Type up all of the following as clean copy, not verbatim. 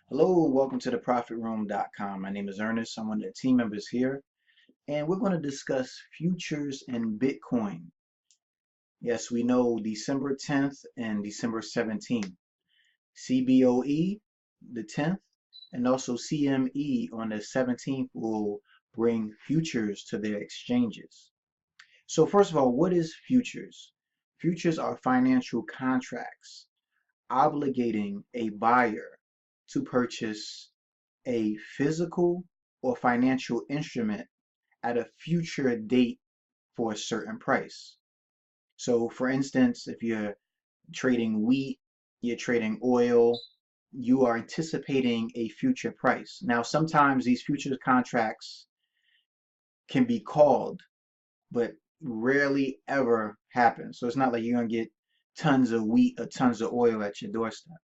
Hello and welcome to the ProfitRoom.com. My name is Ernest. I'm one of the team members here, and we're going to discuss futures and Bitcoin. Yes, we know December 10th and December 17th. CBOE, the 10th, and also CME on the 17th will bring futures to their exchanges. So first of all, what is futures? Futures are financial contracts obligating a buyer to purchase a physical or financial instrument at a future date for a certain price. So for instance, if you're trading wheat, you're trading oil, you are anticipating a future price. Now, sometimes these futures contracts can be called, but rarely ever happen. So it's not like you're going to get tons of wheat or tons of oil at your doorstep.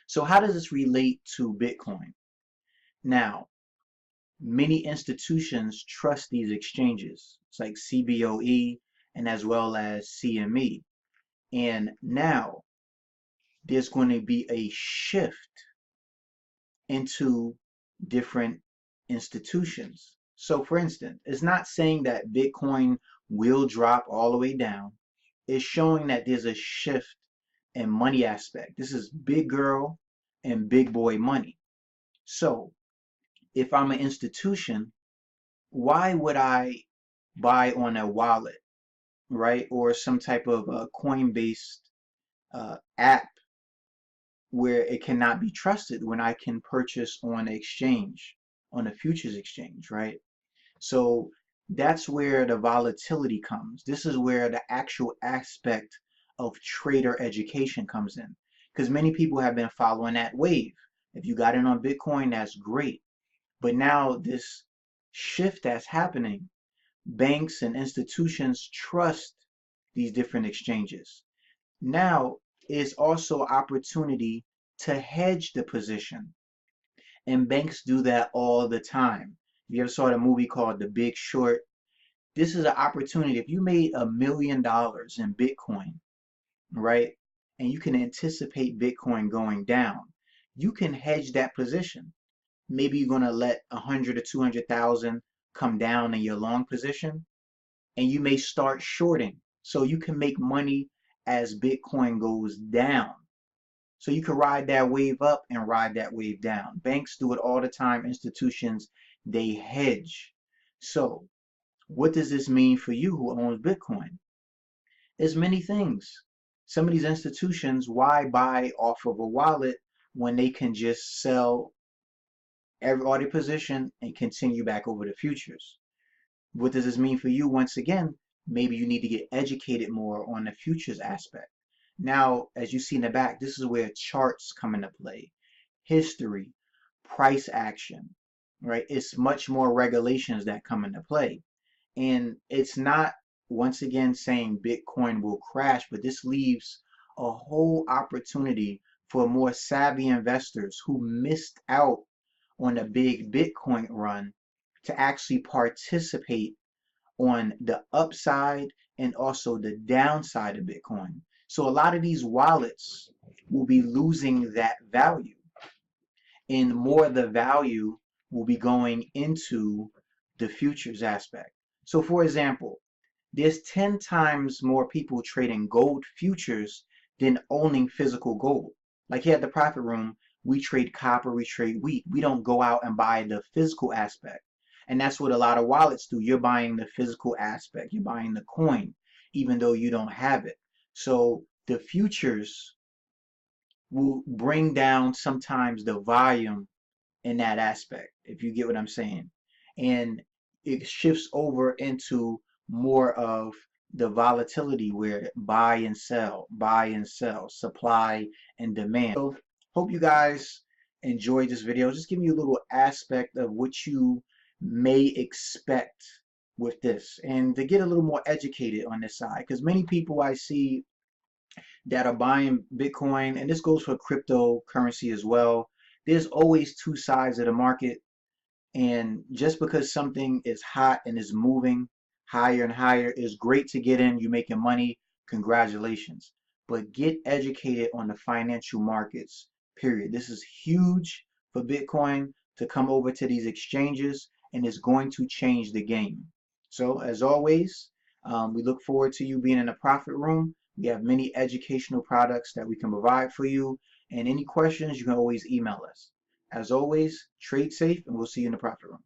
So how does this relate to Bitcoin? Now, many institutions trust these exchanges. It's like CBOE and as well as CME. And now there's going to be a shift into different institutions. So for instance, it's not saying that Bitcoin will drop all the way down. It's showing that there's a shift in money aspect. This is big girl and big boy money. So if I'm an institution, why would I buy on a wallet, right? Or some type of coin-based app where it cannot be trusted when I can purchase on an exchange, on a futures exchange, right? So that's where the volatility comes. This is where the actual aspect of trader education comes in. Because many people have been following that wave. If you got in on Bitcoin, that's great. But now this shift that's happening, banks and institutions trust these different exchanges. Now is also opportunity to hedge the position. And banks do that all the time. You ever saw the movie called The Big Short? This is an opportunity. If you made $1 million in Bitcoin, right, and you can anticipate Bitcoin going down, you can hedge that position. Maybe you're going to let 100 or 200,000 come down in your long position, and you may start shorting so you can make money as Bitcoin goes down. So you can ride that wave up and ride that wave down. Banks do it all the time. Institutions, they hedge. So what does this mean for you who owns Bitcoin? There's many things. Some of these institutions, why buy off of a wallet when they can just sell every all their position and continue back over the futures? What does this mean for you? Once again, maybe you need to get educated more on the futures aspect. Now, as you see in the back, this is where charts come into play. History, price action, right? It's much more regulations that come into play. And it's not, once again, saying Bitcoin will crash, but this leaves a whole opportunity for more savvy investors who missed out on a big Bitcoin run to actually participate on the upside and also the downside of Bitcoin. So a lot of these wallets will be losing that value, and more of the value will be going into the futures aspect. So for example, there's 10 times more people trading gold futures than owning physical gold. Like here at the Profit Room, we trade copper, we trade wheat. We don't go out and buy the physical aspect. And that's what a lot of wallets do. You're buying the physical aspect. You're buying the coin, even though you don't have it. So the futures will bring down sometimes the volume in that aspect, if you get what I'm saying. And it shifts over into more of the volatility where buy and sell, supply and demand. So hope you guys enjoyed this video. Just giving you a little aspect of what you may expect with this and to get a little more educated on this side, because many people I see that are buying Bitcoin, and this goes for cryptocurrency as well, there's always two sides of the market. And just because something is hot and is moving higher and higher is great to get in, you're making money, congratulations. But get educated on the financial markets period. This is huge for Bitcoin to come over to these exchanges, and it's going to change the game. So as always, we look forward to you being in the profit room. We have many educational products that we can provide for you, and any questions, you can always email us. As always, trade safe, and we'll see you in the profit room.